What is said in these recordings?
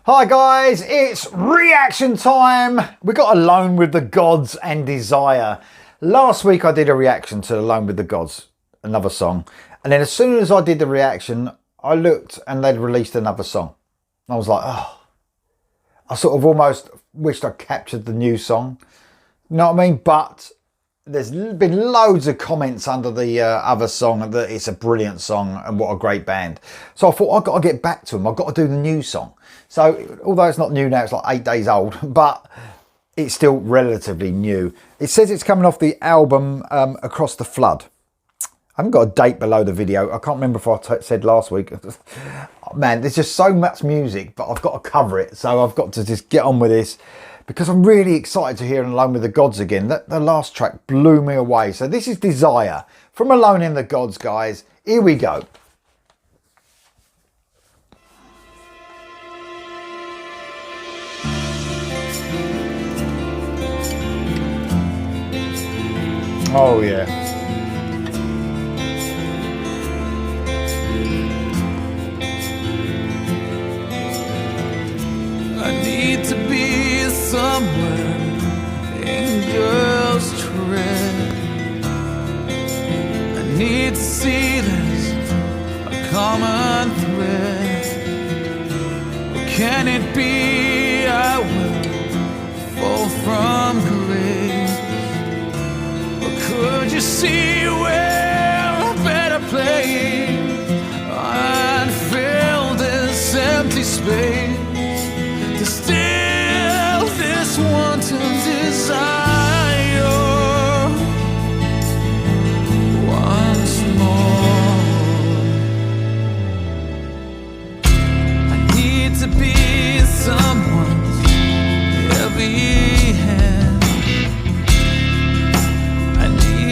Hi guys, it's reaction time. We got Alone with the Gods and Desire. Last week I did a reaction to Alone with the Gods, another song. And then as soon as I did the reaction, I looked and they'd released another song. And I was like, oh, I sort of almost wished I captured the new song. You know what I mean? But there's been loads of comments under the other song that it's a brilliant song and what a great band. So I thought I've got to get back to them. I've got to do the new song. So although it's not new now, it's like 8 days old, but it's still relatively new. It says it's coming off the album Across the Flood. I haven't got a date below the video. I can't remember if I said last week. Man, there's just so much music, but I've got to cover it. So I've got to just get on with this because I'm really excited to hear Alone with the Gods again. The last track blew me away. So this is Desire from Alone in the Gods, guys. Here we go. Oh yeah. I need to be somewhere angels tread. I need to see this a common thread. Or can it be I will fall from grace? Could you see where a better place I'd fill this empty space to still this wanton desire once more? I need to be someone's heavy hand.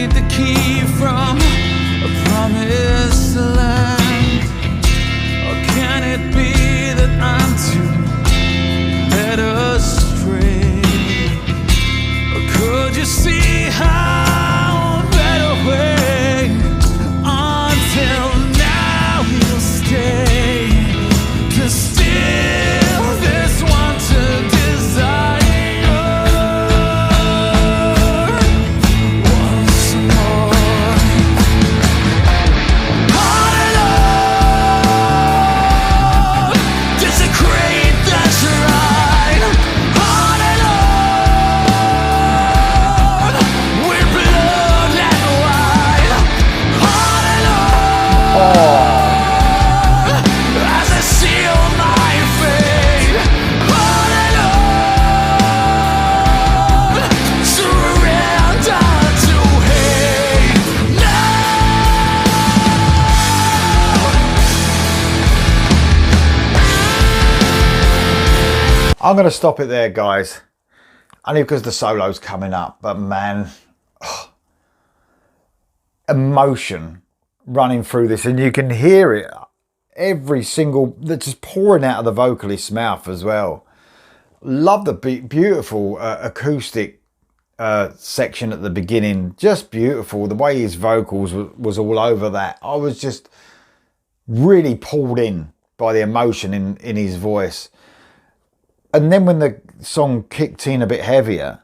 The key from a promised land. Or can it be that I'm too led astray? Or could you see how a better way until now he'll stay to steal this wanted desire? I'm going to stop it there, guys. Only because the solo's coming up. But man, emotion running through this. And you can hear it. Every single, that's just pouring out of the vocalist's mouth as well. Love the beautiful acoustic section at the beginning. Just beautiful. The way his vocals was all over that. I was just really pulled in by the emotion in his voice. And then when the song kicked in a bit heavier,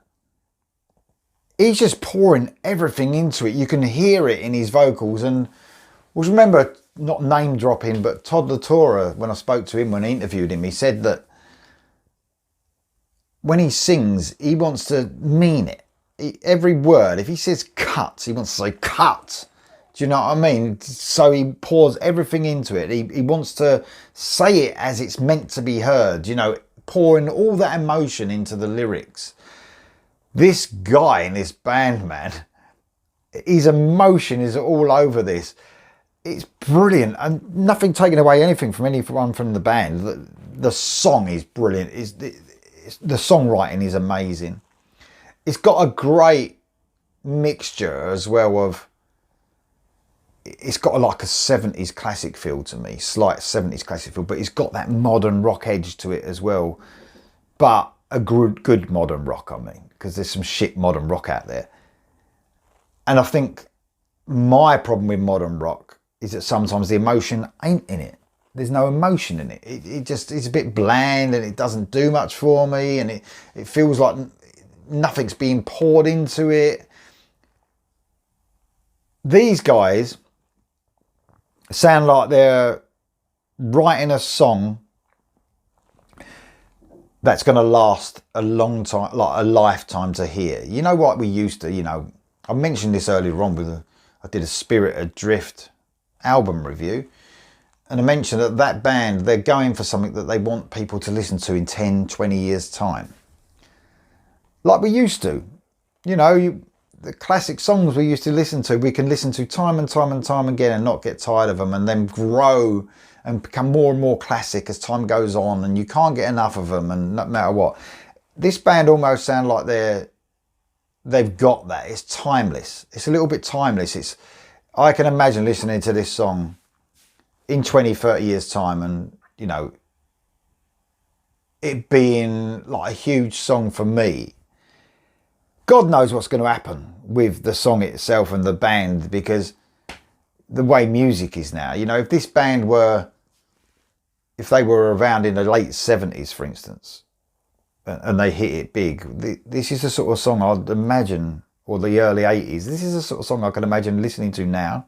he's just pouring everything into it. You can hear it in his vocals. And well, remember, not name dropping, but Todd LaTorra, when I spoke to him, when I interviewed him, he said that when he sings, he wants to mean it. Every word, if he says cut, he wants to say cut. Do you know what I mean? So he pours everything into it. He wants to say it as it's meant to be heard, you know, pouring all that emotion into the lyrics. This guy in this band, man, his emotion is all over this. It's brilliant, and nothing taking away anything from anyone from the band. The song is brilliant. The songwriting is amazing. It's got a great mixture as well of, it's got like a 70s classic feel to me, slight 70s classic feel, but it's got that modern rock edge to it as well. But a good modern rock, I mean, because there's some shit modern rock out there. And I think my problem with modern rock is that sometimes the emotion ain't in it. There's no emotion in it. It just, it's a bit bland and it doesn't do much for me, and it feels like nothing's being poured into it. These guys sound like they're writing a song that's going to last a long time, like a lifetime to hear. You know what we used to, you know, I mentioned this earlier on with I did a Spirit Adrift album review, and I mentioned that that band, they're going for something that they want people to listen to in 10, 20 years time. Like we used to, you know, the classic songs we used to listen to, we can listen to time and time and time again and not get tired of them, and then grow and become more and more classic as time goes on, and you can't get enough of them, and no matter what. This band almost sound like they've got that. It's timeless. It's a little bit timeless. I can imagine listening to this song in 20, 30 years time, and, you know, it being like a huge song for me. God knows what's going to happen with the song itself and the band, because the way music is now, you know, if this band if they were around in the late 70s, for instance, and they hit it big, this is the sort of song I'd imagine, or the early 80s, this is the sort of song I can imagine listening to now,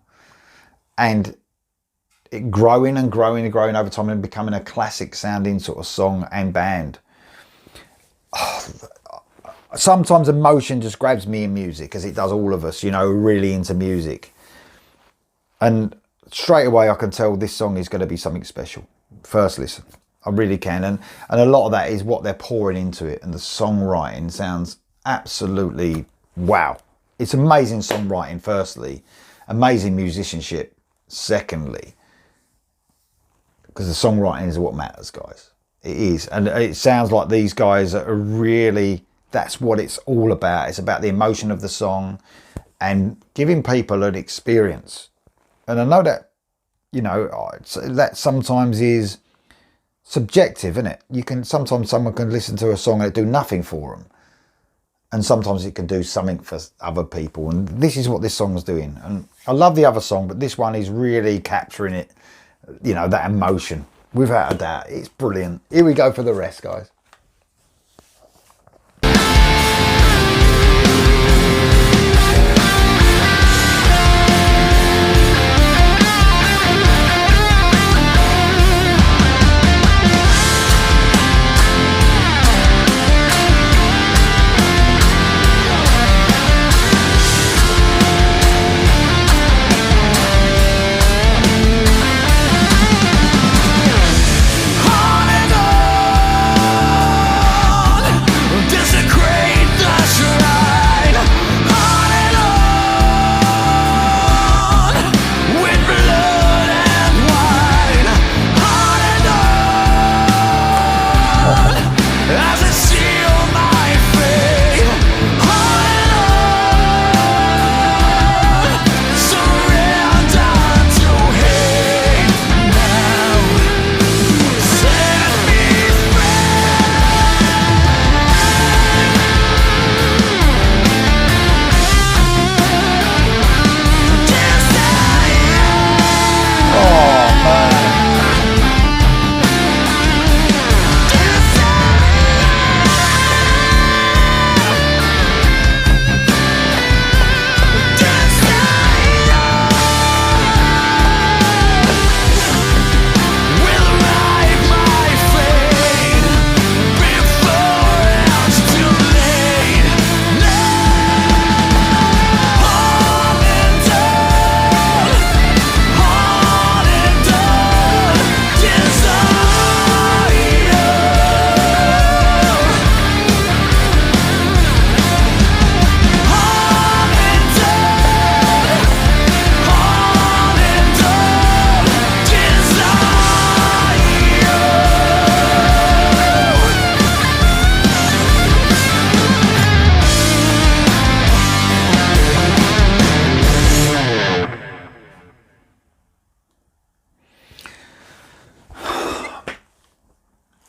and it growing and growing and growing over time and becoming a classic sounding sort of song and band. Sometimes emotion just grabs me in music, as it does all of us, you know, really into music. And straight away I can tell this song is going to be something special. First listen, I really can. And a lot of that is what they're pouring into it. And the songwriting sounds absolutely wow. It's amazing songwriting, firstly. Amazing musicianship, secondly. Because the songwriting is what matters, guys. It is. And it sounds like these guys are really... That's what it's all about. It's about the emotion of the song and giving people an experience. And I know that, you know, that sometimes is subjective, isn't it? Sometimes someone can listen to a song and it do nothing for them. And sometimes it can do something for other people. And this is what this song's doing. And I love the other song, but this one is really capturing it, you know, that emotion. Without a doubt. It's brilliant. Here we go for the rest, guys.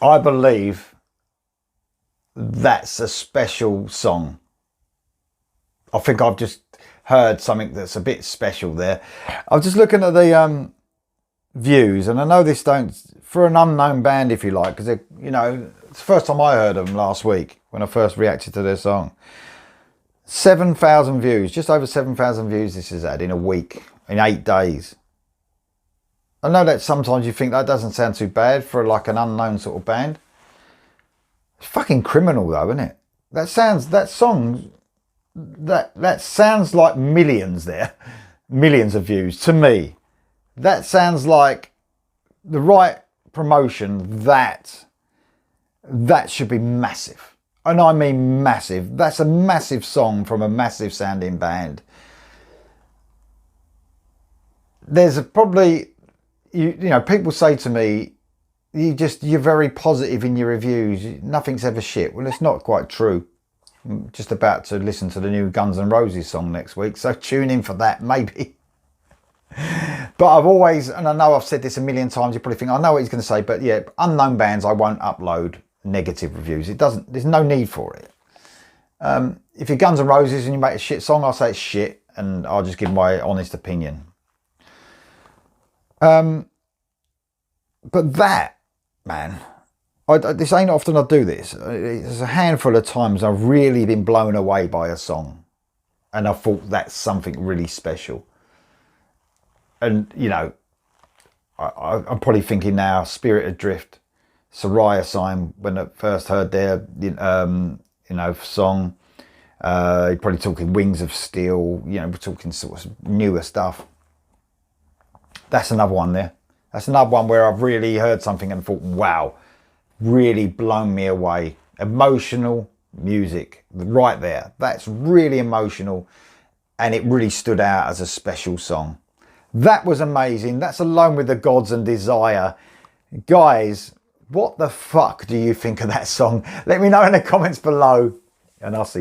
I believe that's a special song. I think I've just heard something that's a bit special there. I was just looking at the views, and I know this don't, for an unknown band, if you like, because, you know, it's the first time I heard them last week when I first reacted to their song. 7,000 views, just over 7,000 views this has had in a week, in 8 days. I know that sometimes you think that doesn't sound too bad for like an unknown sort of band. It's fucking criminal though, isn't it? That song sounds like millions there. Millions of views to me. That sounds like the right promotion. That should be massive. And I mean massive. That's a massive song from a massive sounding band. There's probably, you know, people say to me, you're very positive in your reviews. Nothing's ever shit. Well, it's not quite true. I'm just about to listen to the new Guns N' Roses song next week, so tune in for that, maybe. But I've always, and I know I've said this a million times, you probably think, I know what he's going to say, but yeah, unknown bands, I won't upload negative reviews. There's no need for it. If you're Guns N' Roses and you make a shit song, I'll say it's shit, and I'll just give my honest opinion. But that, man, this ain't often I do this. There's a handful of times I've really been blown away by a song, and I thought that's something really special. And, you know, I'm probably thinking now, Spirit Adrift, Soraya Sign, when I first heard their, you know, song. You're probably talking Wings of Steel, you know, we're talking sort of newer stuff. That's another one there. That's another one where I've really heard something and thought, wow, really blown me away. Emotional music right there. That's really emotional, and it really stood out as a special song. That was amazing. That's Alone with the Gods and Desire. Guys, what the fuck do you think of that song? Let me know in the comments below, and I'll see you.